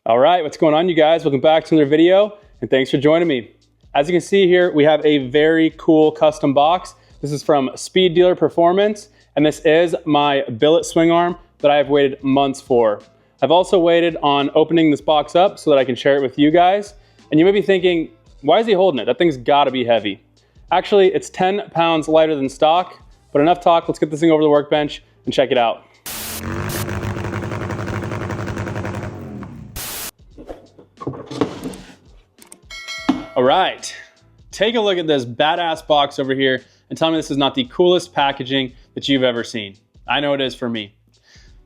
All right, what's going on, you guys? Welcome back to another video, and thanks for joining me. As you can see here, we have a very cool custom box. This is from Speed Dealer Performance, and this is my billet swing arm that I have waited months for. I've also waited on opening this box up so that I can share it with you guys. And you may be thinking, why is he holding it? That thing's gotta be heavy. Actually, it's 10 pounds lighter than stock, but enough talk, let's get this thing over the workbench and check it out. All right, take a look at this badass box over here and tell me this is not the coolest packaging that you've ever seen. I know it is for me.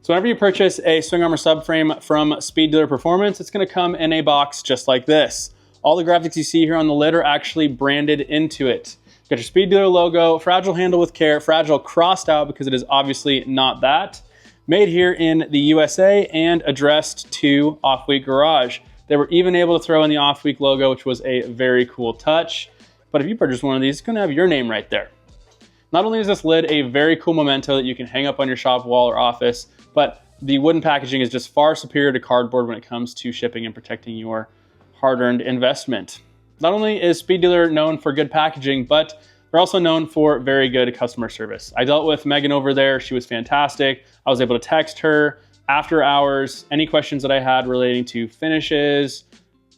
So whenever you purchase a swing arm or subframe from Speed Dealer Performance, it's gonna come in a box just like this. All the graphics you see here on the lid are actually branded into it. You got your Speed Dealer logo, fragile handle with care, fragile crossed out because it is obviously not that. Made here in the USA and addressed to Off Week Garage. They were even able to throw in the Off Week logo, which was a very cool touch. But if you purchase one of these, it's gonna have your name right there. Not only is this lid a very cool memento that you can hang up on your shop wall or office, but the wooden packaging is just far superior to cardboard when it comes to shipping and protecting your hard-earned investment. Not only is Speed Dealer known for good packaging, but they're also known for very good customer service. I dealt with Megan over there. She was fantastic. I was able to text her after hours, any questions that I had relating to finishes,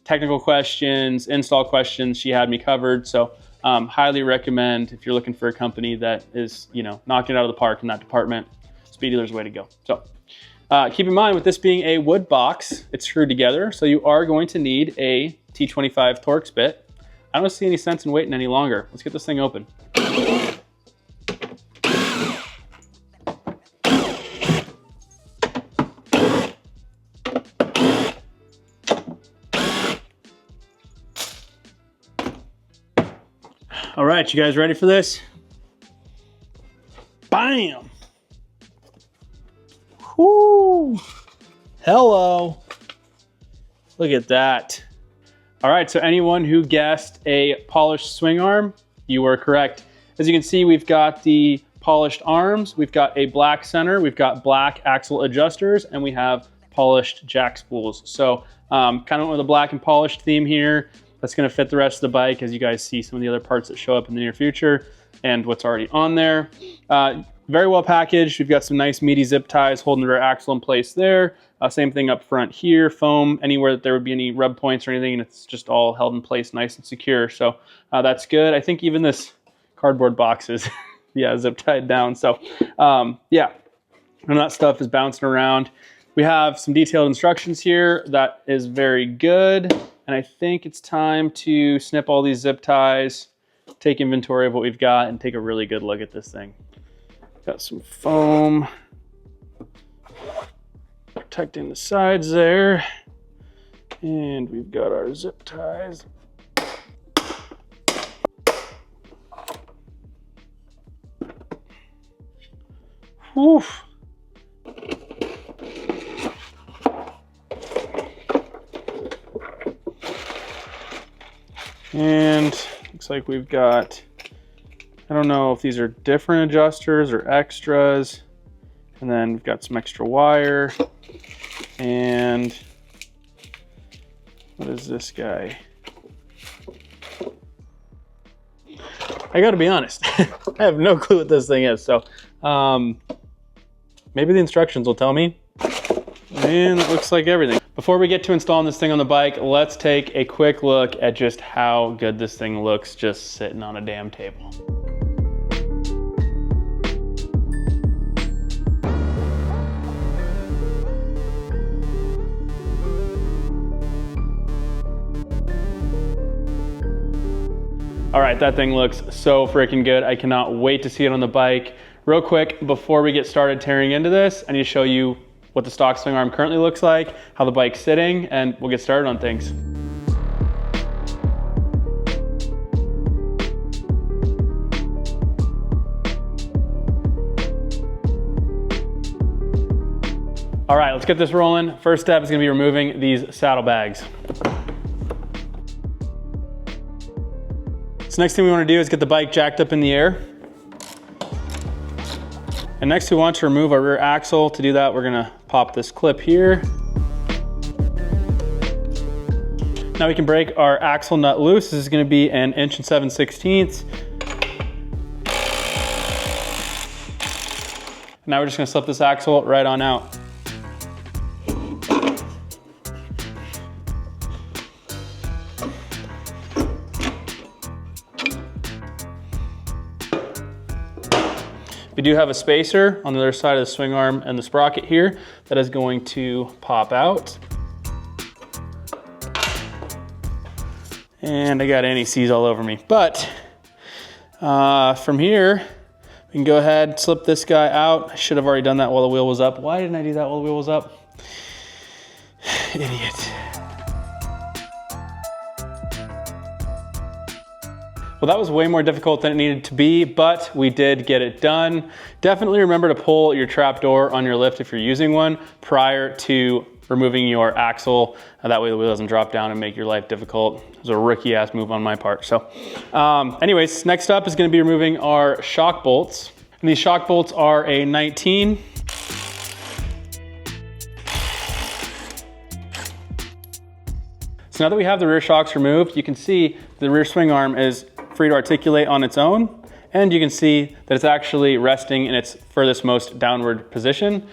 technical questions, install questions, she had me covered. So highly recommend if you're looking for a company that is, knocking it out of the park in that department, Speed Dealer's the way to go. So keep in mind, with this being a wood box, it's screwed together. So you are going to need a T25 Torx bit. I don't see any sense in waiting any longer. Let's get this thing open. All right, you guys ready for this? Bam! Whoo! Hello! Look at that. All right, so anyone who guessed a polished swing arm, you were correct. As you can see, we've got the polished arms, we've got a black center, we've got black axle adjusters, and we have polished jack spools. So kind of with a black and polished theme here. That's gonna fit the rest of the bike as you guys see some of the other parts that show up in the near future and what's already on there. Very well packaged. We've got some nice meaty zip ties holding the rear axle in place there. Same thing up front here, foam anywhere that there would be any rub points or anything, and it's just all held in place nice and secure. So that's good. I think even this cardboard box is, yeah, zip tied down. So yeah, and that stuff is bouncing around. We have some detailed instructions here. That is very good. And I think it's time to snip all these zip ties, take inventory of what we've got, and take a really good look at this thing. Got some foam protecting the sides there. And we've got our zip ties. Whew. And looks like we've got, I don't know if these are different adjusters or extras. And then we've got some extra wire. And what is this guy? I gotta be honest, I have no clue what this thing is. So maybe the instructions will tell me. And it looks like everything. Before we get to installing this thing on the bike, let's take a quick look at just how good this thing looks just sitting on a damn table. All right, that thing looks so freaking good. I cannot wait to see it on the bike. Real quick, before we get started tearing into this, I need to show you what the stock swing arm currently looks like, how the bike's sitting, and we'll get started on things. All right, let's get this rolling. First step is gonna be removing these saddlebags. So next thing we wanna do is get the bike jacked up in the air. And next we want to remove our rear axle. To do that, we're gonna pop this clip here. Now we can break our axle nut loose. This is gonna be an 1 7/16". Now we're just gonna slip this axle right on out. We do have a spacer on the other side of the swing arm and the sprocket here that is going to pop out. And I got anti-seize all over me. But from here, we can go ahead, slip this guy out. I should have already done that while the wheel was up. Why didn't I do that while the wheel was up? Idiot. Well, that was way more difficult than it needed to be, but we did get it done. Definitely remember to pull your trap door on your lift if you're using one prior to removing your axle. That way the wheel doesn't drop down and make your life difficult. It was a rookie ass move on my part. So anyways, next up is gonna be removing our shock bolts. And these shock bolts are a 19. So now that we have the rear shocks removed, you can see the rear swing arm is free to articulate on its own. And you can see that it's actually resting in its furthest most downward position.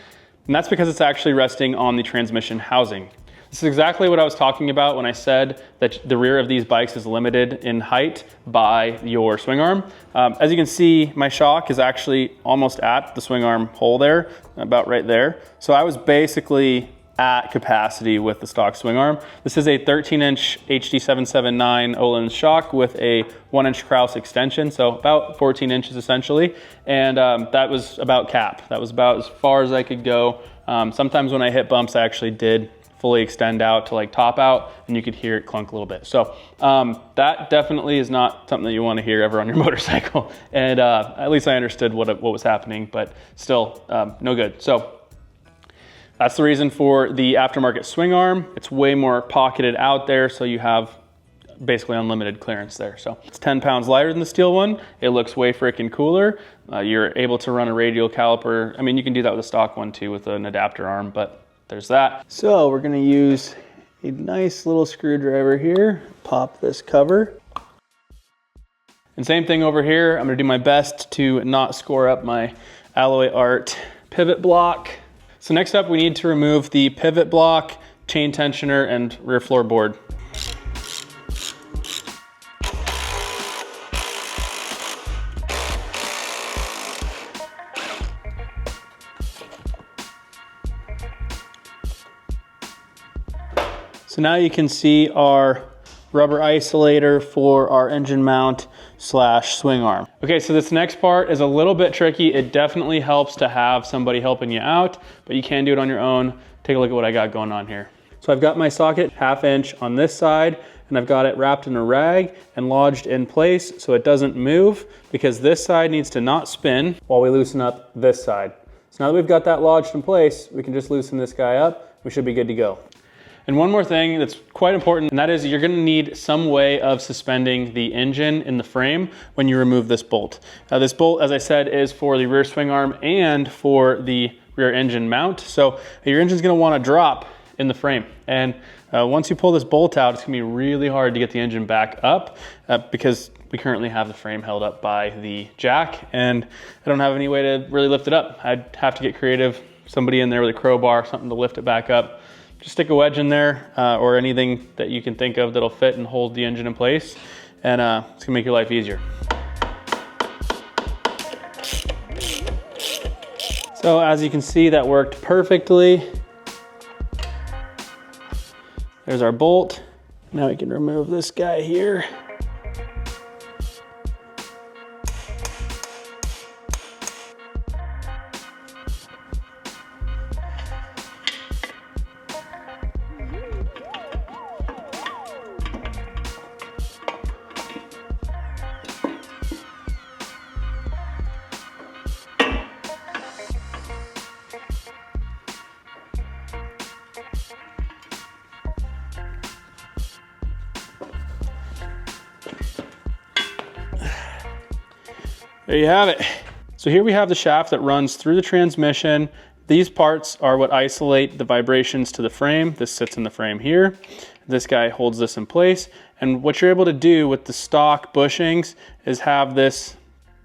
And that's because it's actually resting on the transmission housing. This is exactly what I was talking about when I said that the rear of these bikes is limited in height by your swing arm. As you can see, my shock is actually almost at the swing arm hole there, about right there. So I was basically at capacity with the stock swing arm. This is a 13-inch HD779 Öhlins shock with a 1-inch Krause extension, so about 14 inches essentially. And that was about cap. That was about as far as I could go. Sometimes when I hit bumps, I actually did fully extend out to like top out, and you could hear it clunk a little bit. So that definitely is not something that you want to hear ever on your motorcycle. And at least I understood what was happening, but still no good. So that's the reason for the aftermarket swing arm. It's way more pocketed out there, so you have basically unlimited clearance there. So it's 10 pounds lighter than the steel one. It looks way freaking cooler. You're able to run a radial caliper. I mean, you can do that with a stock one too with an adapter arm, but there's that. So we're gonna use a nice little screwdriver here, pop this cover. And same thing over here. I'm gonna do my best to not score up my Alloy Art pivot block. So next up, we need to remove the pivot block, chain tensioner, and rear floorboard. So now you can see our rubber isolator for our engine mount / swing arm. Okay, so this next part is a little bit tricky. It definitely helps to have somebody helping you out, but you can do it on your own. Take a look at what I got going on here. So I've got my socket 1/2 inch on this side, and I've got it wrapped in a rag and lodged in place so it doesn't move, because this side needs to not spin while we loosen up this side. So now that we've got that lodged in place, we can just loosen this guy up. We should be good to go. And one more thing that's quite important, and that is you're gonna need some way of suspending the engine in the frame when you remove this bolt. This bolt, as I said, is for the rear swing arm and for the rear engine mount. So your engine's gonna wanna drop in the frame. And once you pull this bolt out, it's gonna be really hard to get the engine back up because we currently have the frame held up by the jack, and I don't have any way to really lift it up. I'd have to get creative, somebody in there with a crowbar, something to lift it back up. Just stick a wedge in there or anything that you can think of that'll fit and hold the engine in place, and it's gonna make your life easier. So as you can see, that worked perfectly. There's our bolt. Now we can remove this guy here. There you have it. So here we have the shaft that runs through the transmission These parts are what isolate the vibrations to the frame. This sits in the frame here. This guy holds this in place. And what you're able to do with the stock bushings is have this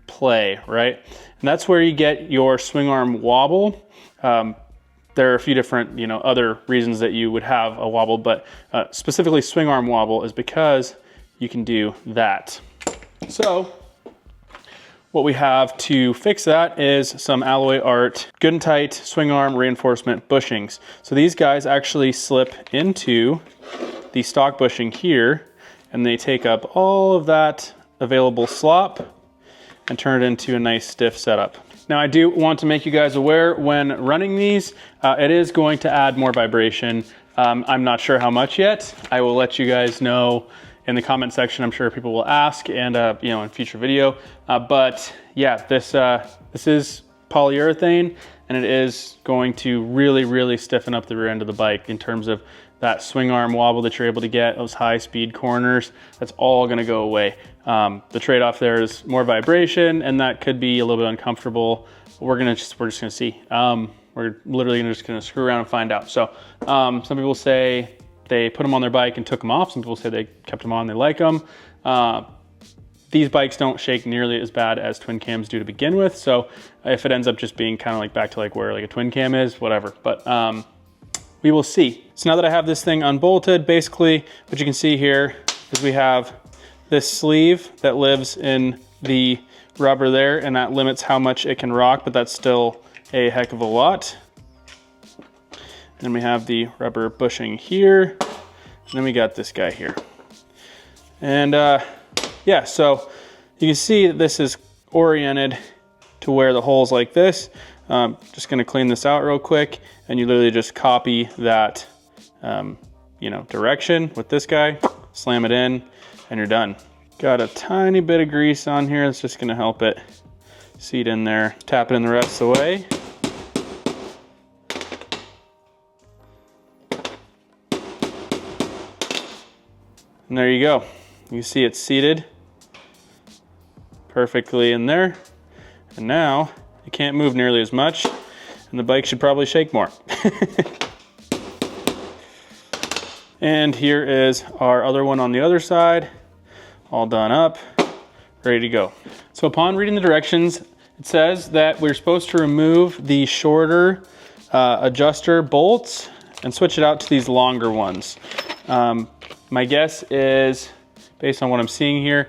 play, right? And that's where you get your swing arm wobble. There are a few different, other reasons that you would have a wobble, but specifically swing arm wobble is because you can do that. So what we have to fix that is some Alloy Art good and tight swing arm reinforcement bushings. So these guys actually slip into the stock bushing here, and they take up all of that available slop and turn it into a nice stiff setup. Now I do want to make you guys aware when running these, it is going to add more vibration. I'm not sure how much yet. I will let you guys know in the comment section. I'm sure people will ask, and in future video. But yeah, this is polyurethane, and it is going to really stiffen up the rear end of the bike in terms of that swing arm wobble that you're able to get, those high speed corners. That's all gonna go away. The trade-off there is more vibration, and that could be a little bit uncomfortable. We're just gonna see. We're literally just gonna screw around and find out. So some people say they put them on their bike and took them off. Some people say they kept them on, they like them. These bikes don't shake nearly as bad as twin cams do to begin with. So if it ends up just being kind of like back to like where like a twin cam is, whatever. But we will see. So now that I have this thing unbolted, basically what you can see here is we have this sleeve that lives in the rubber there, and that limits how much it can rock, but that's still a heck of a lot. Then we have the rubber bushing here, and then we got this guy here. And yeah, so you can see that this is oriented to where the hole's like this. Just gonna clean this out real quick, and you literally just copy that direction with this guy, slam it in, and you're done. Got a tiny bit of grease on here that's just gonna help it seat in there. Tap it in the rest of the way. And there you go. You see it's seated perfectly in there. And now it can't move nearly as much, and the bike should probably shake more. And here is our other one on the other side, all done up, ready to go. So upon reading the directions, it says that we're supposed to remove the shorter adjuster bolts and switch it out to these longer ones. My guess is, based on what I'm seeing here,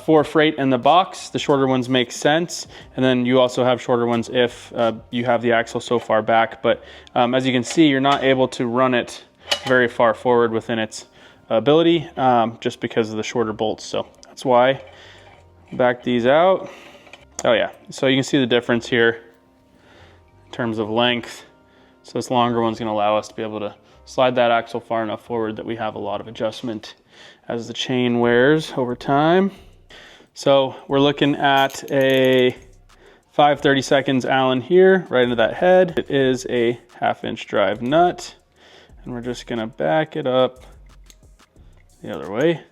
for freight in the box, the shorter ones make sense. And then you also have shorter ones if you have the axle so far back. But as you can see, you're not able to run it very far forward within its ability, just because of the shorter bolts. So that's why. Back these out. Oh yeah, so you can see the difference here in terms of length. So this longer one's gonna allow us to be able to slide that axle far enough forward that we have a lot of adjustment as the chain wears over time. So we're looking at a 5/32 Allen here, right into that head. It is a 1/2 inch drive nut, and we're just gonna back it up the other way.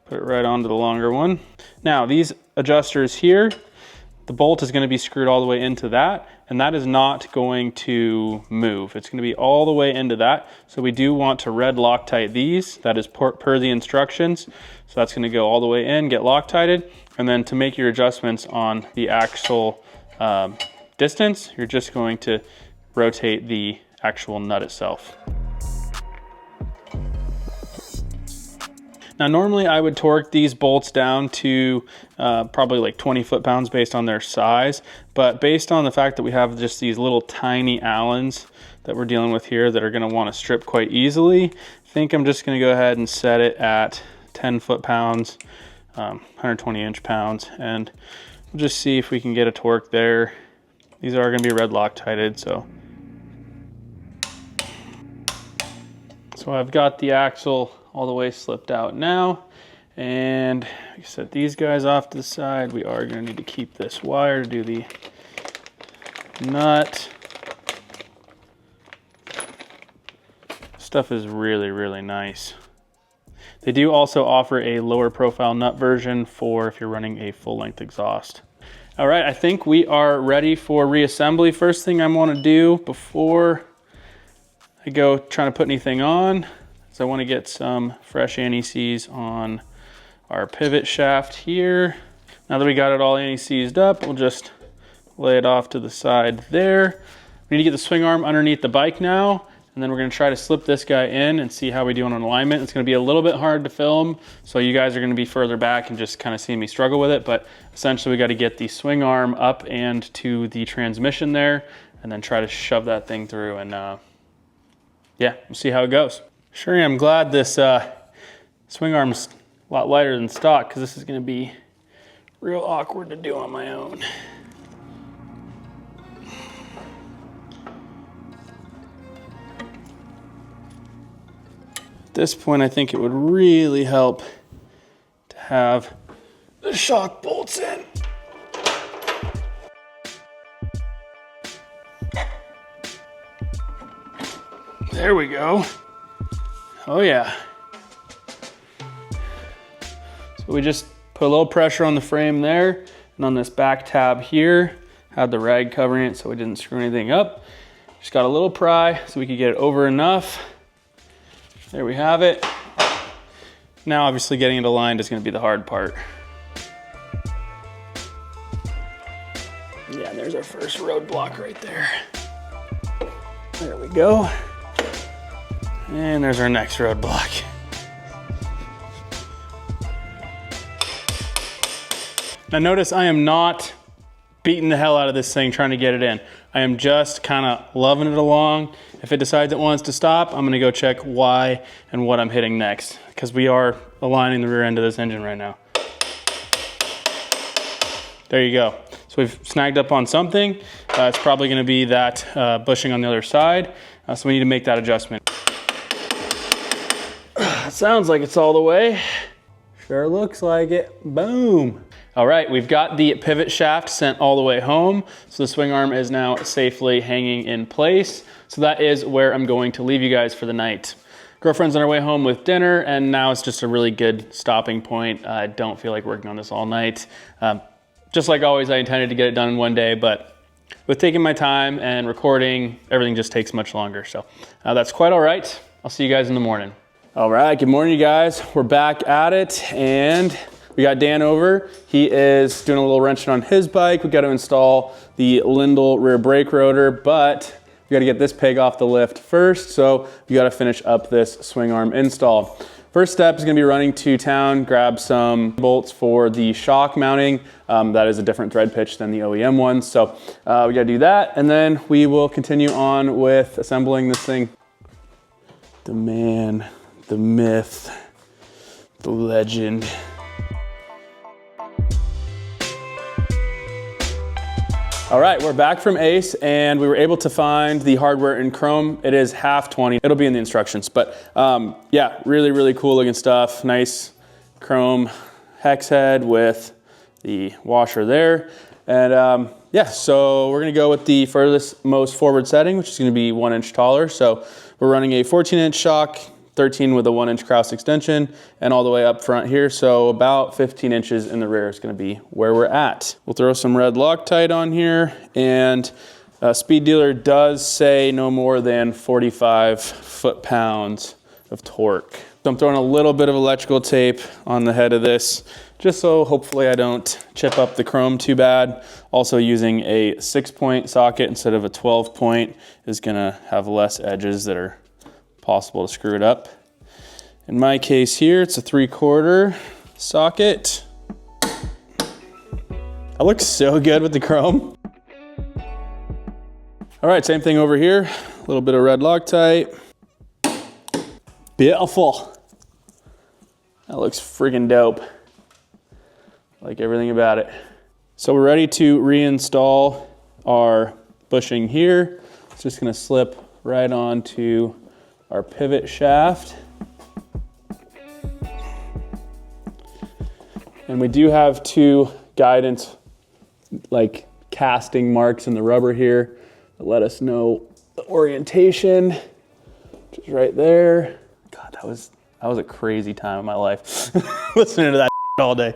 Put it right onto the longer one. Now these adjusters here, the bolt is gonna be screwed all the way into that, and that is not going to move. It's gonna be all the way into that. So we do want to red Loctite these. That is per the instructions. So that's gonna go all the way in, get Loctited, and then to make your adjustments on the actual distance, you're just going to rotate the actual nut itself. Now normally I would torque these bolts down to probably like 20 foot-pounds based on their size, but based on the fact that we have just these little tiny Allens that we're dealing with here that are gonna wanna strip quite easily, I think I'm just gonna go ahead and set it at 10 foot-pounds, 120 inch-pounds, and we'll just see if we can get a torque there. These are gonna be red Loctited, so I've got the axle all the way slipped out now, and I set these guys off to the side. We are going to need to keep this wire to do the nut. Stuff is really nice. They do also offer a lower profile nut version for if you're running a full length exhaust. All right, I think we are ready for reassembly. First thing I want to do before I go trying to put anything on is I want to get some fresh anti-seize on our pivot shaft here. Now that we got it all anti-seized up, we'll just lay it off to the side there. We need to get the swing arm underneath the bike now, and then we're going to try to slip this guy in and see how we do on alignment. It's going to be a little bit hard to film, so you guys are going to be further back and just kind of see me struggle with it, but essentially we got to get the swing arm up and to the transmission there, and then try to shove that thing through, and yeah, we'll see how it goes. Sure am glad this swing arm's a lot lighter than stock, because this is going to be real awkward to do on my own. At this point, I think it would really help to have the shock bolts in. There we go. Oh yeah. So we just put a little pressure on the frame there, and on this back tab here, had the rag covering it so we didn't screw anything up. Just got a little pry so we could get it over enough. There we have it. Now obviously getting it aligned is going to be the hard part. Yeah, there's our first roadblock right there. There we go. And there's our next roadblock. Now notice I am not beating the hell out of this thing trying to get it in. I am just kind of loving it along. If it decides it wants to stop, I'm gonna go check why and what I'm hitting next, because we are aligning the rear end of this engine right now. There you go. So we've snagged up on something. It's probably gonna be that bushing on the other side. So we need to make that adjustment. Sounds like it's all the way. Sure looks like it. Boom. All right, we've got the pivot shaft sent all the way home. So the swing arm is now safely hanging in place. So that is where I'm going to leave you guys for the night. Girlfriend's on her way home with dinner, and now it's just a really good stopping point. I don't feel like working on this all night. Just like always, I intended to get it done in one day, but with taking my time and recording, everything just takes much longer. So that's quite all right. I'll see you guys in the morning. All right, good morning, you guys. We're back at it, and we got Dan over. He is doing a little wrenching on his bike. We got to install the Lindell rear brake rotor, but we got to get this peg off the lift first. So we got to finish up this swing arm install. First step is going to be running to town, grab some bolts for the shock mounting. That is a different thread pitch than the OEM one. So we got to do that, and then we will continue on with assembling this thing. The man, the myth, the legend. All right, we're back from Ace, and we were able to find the hardware in chrome. It is half 20. It'll be in the instructions, but yeah, really, really cool looking stuff. Nice chrome hex head with the washer there. And yeah, so we're gonna go with the furthest most forward setting, which is gonna be 1 inch taller. So we're running a 14-inch shock, 13 with a 1-inch cross extension, and all the way up front here. So about 15 inches in the rear is gonna be where we're at. We'll throw some red Loctite on here, and Speed Dealer does say no more than 45 foot-pounds of torque. So I'm throwing a little bit of electrical tape on the head of this, just so hopefully I don't chip up the chrome too bad. Also using a 6-point socket instead of a 12-point is gonna have less edges that are possible to screw it up. In my case here, it's a 3/4 socket. That looks so good with the chrome. All right, same thing over here. A little bit of red Loctite. Beautiful. That looks friggin' dope. I like everything about it. So we're ready to reinstall our bushing here. It's just gonna slip right onto our pivot shaft. And we do have 2 guidance, like casting marks in the rubber here that let us know the orientation, which is right there. God, that was a crazy time of my life listening to that. all day.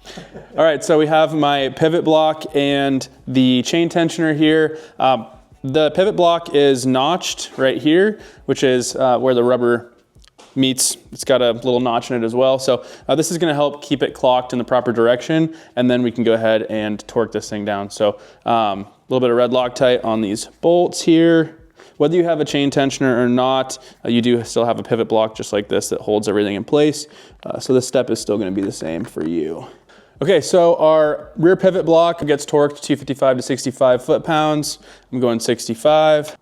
All right, so we have my pivot block and the chain tensioner here. The pivot block is notched right here, which is where the rubber meets. It's got a little notch in it as well. So this is gonna help keep it clocked in the proper direction, and then we can go ahead and torque this thing down. So a little bit of red Loctite on these bolts here. Whether you have a chain tensioner or not, you do still have a pivot block just like this that holds everything in place. So this step is still gonna be the same for you. Okay, so our rear pivot block gets torqued to 55 to 65 foot-pounds. I'm going 65.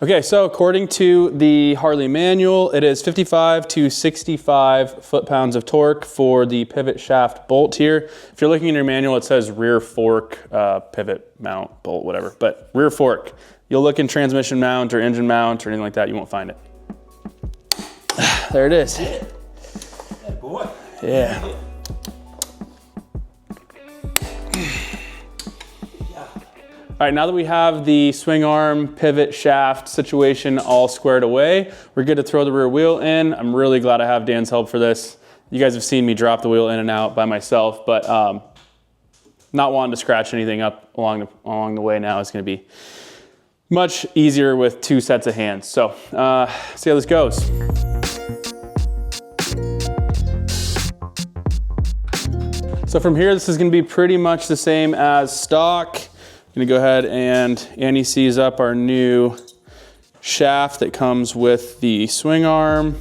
Okay, so according to the Harley manual, it is 55 to 65 foot-pounds of torque for the pivot shaft bolt here. If you're looking in your manual, it says rear fork pivot mount bolt, whatever, but rear fork. You'll look in transmission mount or engine mount or anything like that, you won't find it. There it is. Good boy. Yeah. All right, now that we have the swing arm pivot shaft situation all squared away, we're good to throw the rear wheel in. I'm really glad I have Dan's help for this. You guys have seen me drop the wheel in and out by myself, but not wanting to scratch anything up along the way now is gonna be much easier with 2 sets of hands. So see how this goes. So from here, this is gonna be pretty much the same as stock. I'm gonna go ahead and anti-seize up our new shaft that comes with the swing arm.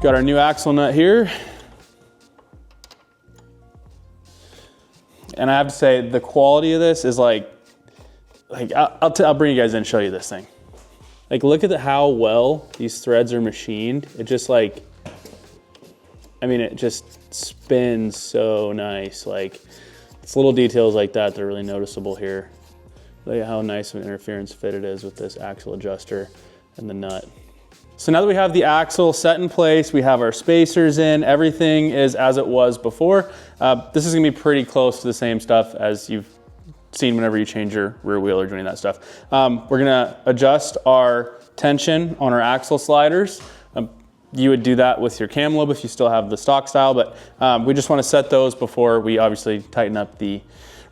Got our new axle nut here. And I have to say, the quality of this is like I'll bring you guys in and show you this thing. Like, look at how well these threads are machined. It just like, I mean, it just spins so nice. Like, it's little details like that that are really noticeable here. Look at how nice of an interference fit it is with this axle adjuster and the nut. So now that we have the axle set in place, we have our spacers in, everything is as it was before. This is gonna be pretty close to the same stuff as you've seen whenever you change your rear wheel or doing that stuff. We're gonna adjust our tension on our axle sliders. You would do that with your cam lobe if you still have the stock style, but we just wanna set those before we obviously tighten up the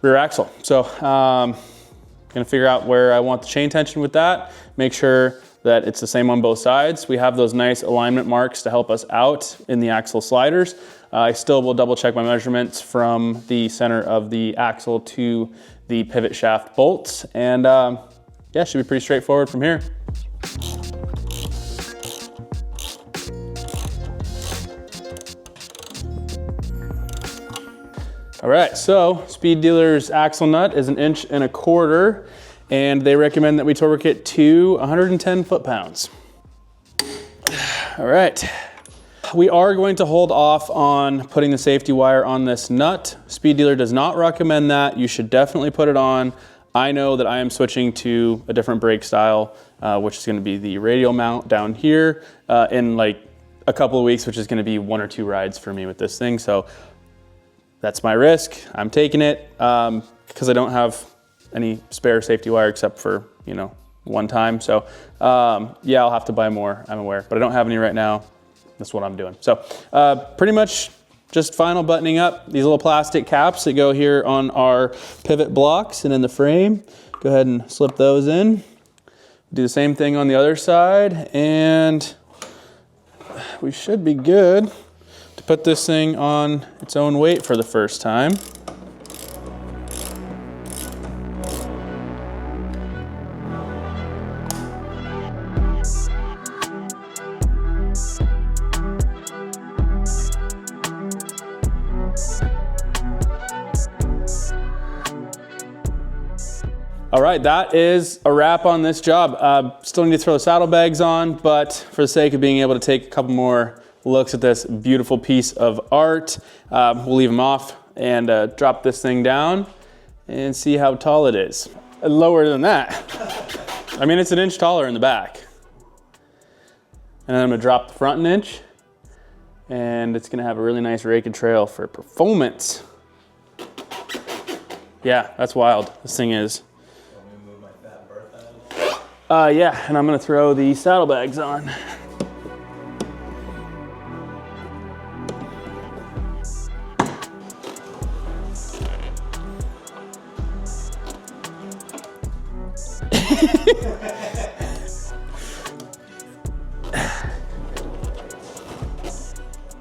rear axle. So gonna figure out where I want the chain tension with that, make sure that it's the same on both sides. We have those nice alignment marks to help us out in the axle sliders. I still will double check my measurements from the center of the axle to the pivot shaft bolts. And yeah, should be pretty straightforward from here. All right, so Speed Dealer's axle nut is 1.25 inches. And they recommend that we torque it to 110 foot-pounds. All right. We are going to hold off on putting the safety wire on this nut. Speed Dealer does not recommend that. You should definitely put it on. I know that I am switching to a different brake style, which is gonna be the radial mount down here in like a couple of weeks, which is gonna be 1 or 2 rides for me with this thing. So that's my risk. I'm taking it because I don't have any spare safety wire except for, you know, one time. So yeah, I'll have to buy more, I'm aware, but I don't have any right now. That's what I'm doing. So pretty much just final buttoning up these little plastic caps that go here on our pivot blocks and in the frame. Go ahead and slip those in. Do the same thing on the other side, and we should be good to put this thing on its own weight for the first time. All right, that is a wrap on this job. Still need to throw the saddlebags on, but for the sake of being able to take a couple more looks at this beautiful piece of art, we'll leave them off and drop this thing down and see how tall it is. Lower than that. I mean, it's 1 inch taller in the back. And then I'm gonna drop the front 1 inch And it's gonna have a really nice rake and trail for performance. Yeah, that's wild. This thing is. Want me to move my fat berth out of the way? Yeah, and I'm gonna throw the saddlebags on.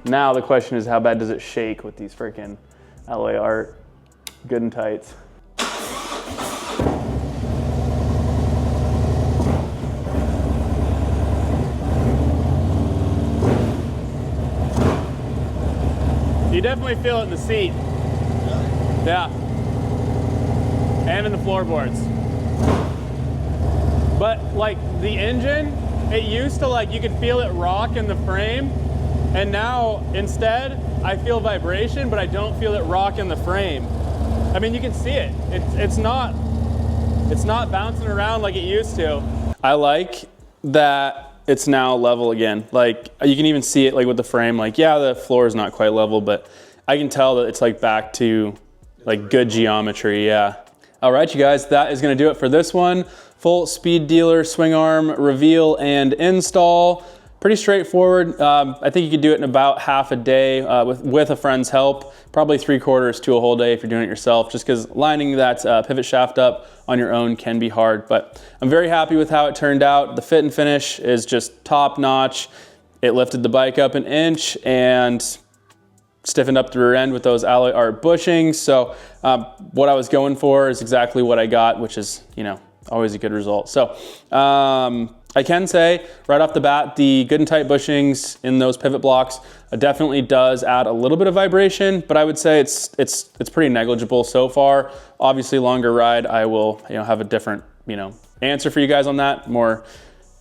Now the question is, how bad does it shake with these freaking alloy art good and tights? You definitely feel it in the seat. Yeah. And in the floorboards. But like the engine, it used to like, you could feel it rock in the frame. And now instead, I feel vibration, but I don't feel it rock in the frame. I mean, you can see it. It's not bouncing around like it used to. I like that it's now level again. Like you can even see it like with the frame, like, yeah, the floor is not quite level, but I can tell that it's like back to like good geometry, yeah. All right, you guys, that is gonna do it for this one. Full Speed Dealer swing arm reveal and install. Pretty straightforward. I think you could do it in about half a day with a friend's help. Probably 3/4 to a whole day if you're doing it yourself, just because lining that pivot shaft up on your own can be hard. But I'm very happy with how it turned out. The fit and finish is just top notch. It lifted the bike up 1 inch and stiffened up the rear end with those alloy art bushings. So what I was going for is exactly what I got, which is, you know, always a good result. So I can say right off the bat, the good and tight bushings in those pivot blocks definitely does add a little bit of vibration, but I would say it's pretty negligible so far. Obviously, longer ride, I will have a different answer for you guys on that, more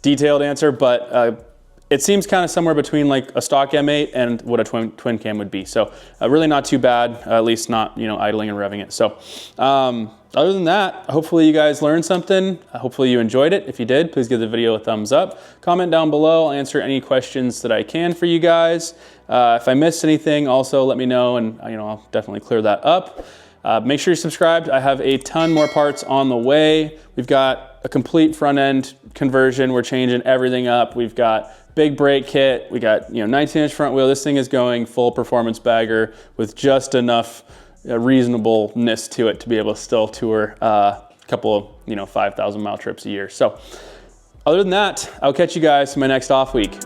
detailed answer, but it seems kind of somewhere between like a stock M8 and what a twin cam would be. So really not too bad, at least not idling and revving it. So other than that, hopefully you guys learned something. Hopefully you enjoyed it. If you did, please give the video a thumbs up. Comment down below. I'll answer any questions that I can for you guys. If I missed anything, also let me know, and I'll definitely clear that up. Make sure you're subscribed. I have a ton more parts on the way. We've got a complete front end conversion. We're changing everything up. We've got big brake kit. We got 19-inch front wheel. This thing is going full performance bagger with just enough reasonableness to it to be able to still tour a couple of 5,000 mile trips a year. So other than that, I'll catch you guys in my next off week.